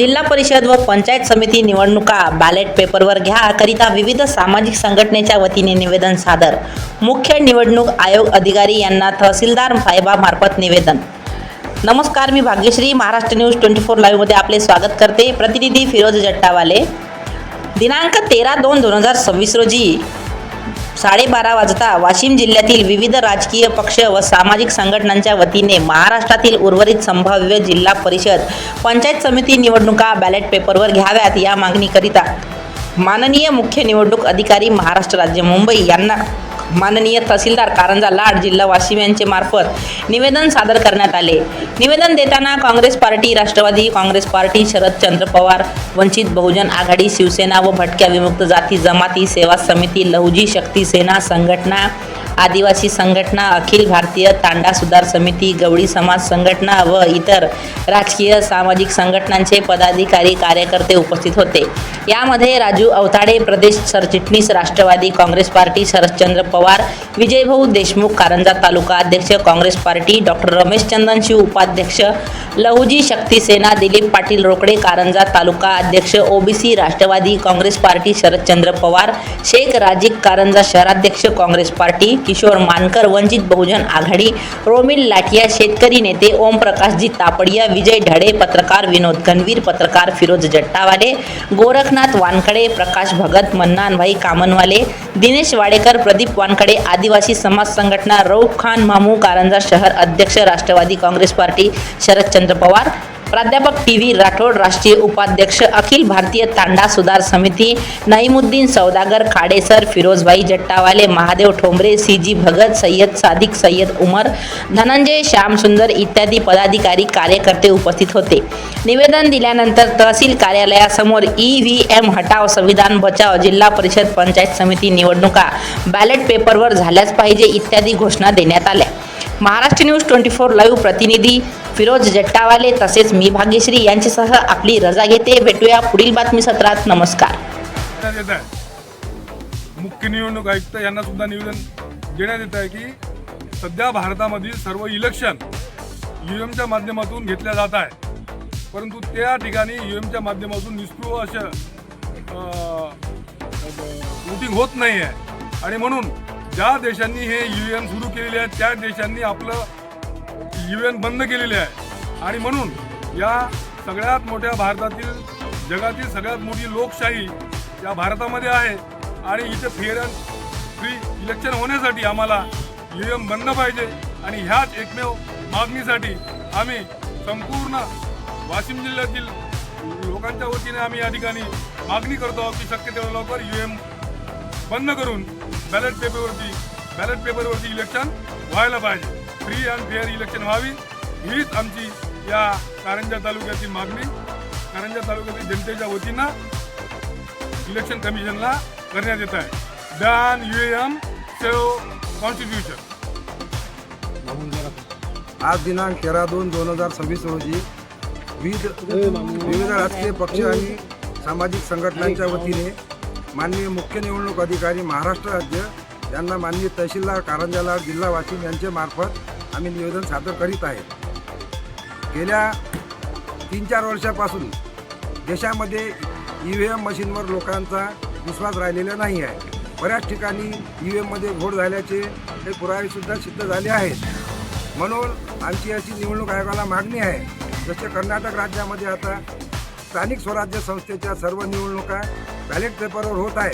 जिल्हा परिषद व पंचायत समिती निवडणुका बॅलेट पेपरवर घ्या करिता विविध सामाजिक संघटनेच्या वतीने निवेदन सादर. मुख्य निवडणूक आयोग अधिकारी यांना तहसीलदार साहेबांमार्फत निवेदन. नमस्कार, मी भाग्यश्री महाराष्ट्र न्यूज 24 लाईव्ह मध्ये आपले स्वागत करते. प्रतिनिधी फिरोज जट्टावाले. दिनांक 13/2/2026 रोजी 12:30 वाजता वाशिम जिल्ह्यातील विविध राजकीय पक्ष व सामाजिक संघटनांच्या वतीने महाराष्ट्रातील उर्वरित संभाव्य जिल्हा परिषद पंचायत समिती निवडणुका बॅलेट पेपरवर घ्याव्यात या मागणीकरिता माननीय मुख्य निवडणूक अधिकारी महाराष्ट्र राज्य मुंबई यांना माननीय तहसीलदार कारंजा लाड जिल्हा वाशिम यांचे मार्फत निवेदन सादर करण्यात आले. निवेदन देताना काँग्रेस पार्टी, राष्ट्रवादी काँग्रेस पार्टी, शरदचंद्र पवार, वंचित बहुजन आघाडी, शिवसेना व भटक्या विमुक्त जाती जमाती सेवा समिती, लहुजी शक्ती सेना संघटना, आदिवासी संघटना, अखिल भारतीय तांडा सुधार समिती, गवळी समाज संघटना व इतर राजकीय सामाजिक संघटनांचे पदाधिकारी कार्यकर्ते उपस्थित होते. यामध्ये राजू अवताडे प्रदेश सरचिटणीस, राष्ट्रवादी काँग्रेस पार्टी, शरदचंद्र पवार, विजयभाऊ देशमुख कारंजा तालुका अध्यक्ष काँग्रेस पार्टी, डॉक्टर रमेश चंदनशिव उपाध्यक्ष लहुजी शक्ती सेना, दिलीप पाटील रोकडे कारंजा तालुका अध्यक्ष ओबीसी राष्ट्रवादी काँग्रेस पार्टी, शरदचंद्र पवार, शेख राजिक कारंजा शहराध्यक्ष काँग्रेस पार्टी, किशोर मानकर वंचित बहुजन आघाडी, रोमिल लाठिया शेतकरी नेते, ओम प्रकाशजी तापडिया, विजय ढळे पत्रकार, विनोद गणवीर पत्रकार, फिरोज जट्टावाले, गोरखनाथ वानखडे, प्रकाश भगत, मन्नानभाई कामनवाले, दिनेश वाडेकर, प्रदीप वानखडे, आदिवासी समाज संघटना, रऊफ खान मामू कारंजा शहर अध्यक्ष राष्ट्रवादी काँग्रेस पार्टी, शरदचंद्र पवार, प्राध्यापक टी.व्ही. राठोड राष्ट्रीय उपाध्यक्ष अखिल भारतीय तांडा सुधार समिती, नईमुद्दीन सौदागर, खाडेसर, फिरोजभाई जट्टावाले, महादेव ठोंबरे, सी.जी. भगत, सय्यद सादिक, सय्यद उमर, धनंजय श्यामसुंदर इत्यादी पदाधिकारी कार्यकर्ते उपस्थित होते. निवेदन दिल्यानंतर तहसील कार्यालयासमोर EVM हटाव, संविधान बचाव, जिल्हा परिषद पंचायत समिती निवडणुका बॅलेट पेपरवर झाल्याच पाहिजे इत्यादी घोषणा देण्यात आल्या. महाराष्ट्र न्यूज 24 लाईव्ह प्रतिनिधी फिरोज जट्टावाले तसेच मी भाग्यश्री यांच्यासह आपली रजा घेते. भेटूया पुढील बातमी सत्रात. नमस्कार. मुख्य निवडणूक आयुक्त यांना सुद्धा निवेदन देण्यात येत आहे की सध्या भारतामधील सर्व इलेक्शन EVMच्या माध्यमातून घेतल्या जात आहे, परंतु त्या ठिकाणी EVMच्या माध्यमातून निष्क्रिय अशा वोटिंग होत नाही आहे. आणि म्हणून ज्या देशांनी हे EVM सुरू केलेले आहेत त्या देशांनी आपलं EVM बंद केलेले आहे. आणि म्हणून या सगळ्यात मोठ्या भारतातील जगातील सगळ्यात मोठी लोकशाही या भारतामध्ये आहे आणि इथे फेअर अँड फ्री इलेक्शन होण्यासाठी आम्हाला EVM बंद पाहिजे. आणि ह्याच एकमेव मागणीसाठी आम्ही संपूर्ण वाशिम जिल्ह्यातील लोकांच्या वतीने आम्ही या ठिकाणी मागणी करतो की शक्य तेवढं लवकर EVM बंद करून बॅलेट पेपरवरती इलेक्शन व्हायला पाहिजे. फ्री अँड फेअर इलेक्शन व्हावी हीच आमची या कारंजा तालुक्यातील मागणी कारंजा तालुक्यातील जनतेच्या वतीनं इलेक्शन कमिशनला करण्यात येत आहे. Ban EVM, save constitution. आज दिनांक 13/2/2026 रोजी विविध राजकीय पक्ष आणि सामाजिक संघटनांच्या वतीने माननीय मुख्य निवडणूक अधिकारी महाराष्ट्र राज्य यांना माननीय तहसीलदार कारंजा लाड जिल्हा वाशिम यांच्या मार्फत आम्ही निवेदन सादर करीत आहे. गेल्या 3-4 वर्षापासून देशामध्ये EVM मशीनवर लोकांचा विश्वास राहिलेला नाही आहे. बऱ्याच ठिकाणी EVMमध्ये घोळ झाल्याचे काही पुरावेसुद्धा सिद्ध झाले आहेत. म्हणून आमची अशी निवडणूक आयोगाला मागणी आहे, जसे कर्नाटक राज्यामध्ये आता स्थानिक स्वराज्य संस्थेच्या सर्व निवडणुका बॅलेट पेपरवर होत आहे,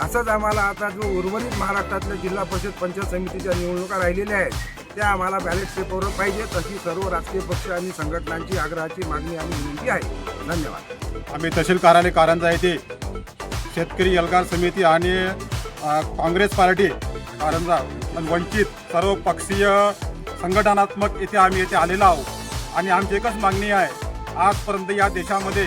असंच आम्हाला आता जो उर्वरित महाराष्ट्रातल्या जिल्हा परिषद पंचायत समितीच्या निवडणुका राहिलेल्या आहेत त्या आम्हाला बॅलेट पेपरवर पाहिजे. तशी सर्व राजकीय पक्ष आणि संघटनांची आग्रहाची मागणी आणि विनंती आहे. धन्यवाद. आम्ही तहसील कार्यालय कारंजा येथे शेतकरी एल्गार समिती आणि काँग्रेस पार्टी कारंजा आणि वंचित सर्व पक्षीय संघटनात्मक आम्ही येथे आलेलो आहोत. आणि आमची एकच मागणी आहे, आजपर्यंत या देशामध्ये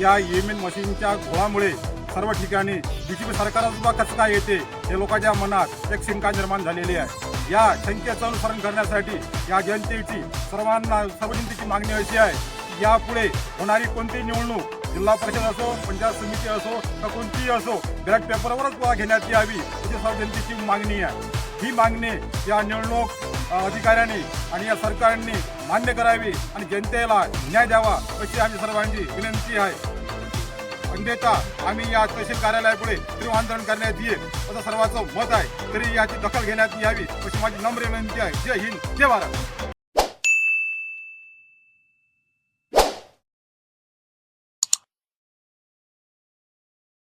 या EVM मशीनच्या घोळामुळे सर्व ठिकाणी BJP सरकारसुद्धा कसं काय येते हे लोकांच्या मनात एक शंका निर्माण झालेली आहे. या शंकेचं अनुसरण करण्यासाठी या जनतेची सर्व जनतेची मागणी अशी आहे की यापुढे होणारी कोणतीही निवडणूक जिल्हा परिषद असो, पंचायत समिती असो तर कोणतीही असो बॅलेट पेपरवरच घेण्यात यावी अशी सर्व जनतेची मागणी आहे. ही मागणी या निवडणूक अधिकाऱ्यांनी आणि या सरकारने मान्य करावी आणि जनतेला न्याय द्यावा अशी आम्ही सर्वांची विनंती आहे. अन्यथा आम्ही या तहसील कार्यालयापुढे तीव्र आंदोलन करण्यात येईल असं सर्वांचं मत आहे. तरी याची दखल घेण्यात यावी अशी माझी नम्र विनंती आहे. जय हिंद, जय भारत.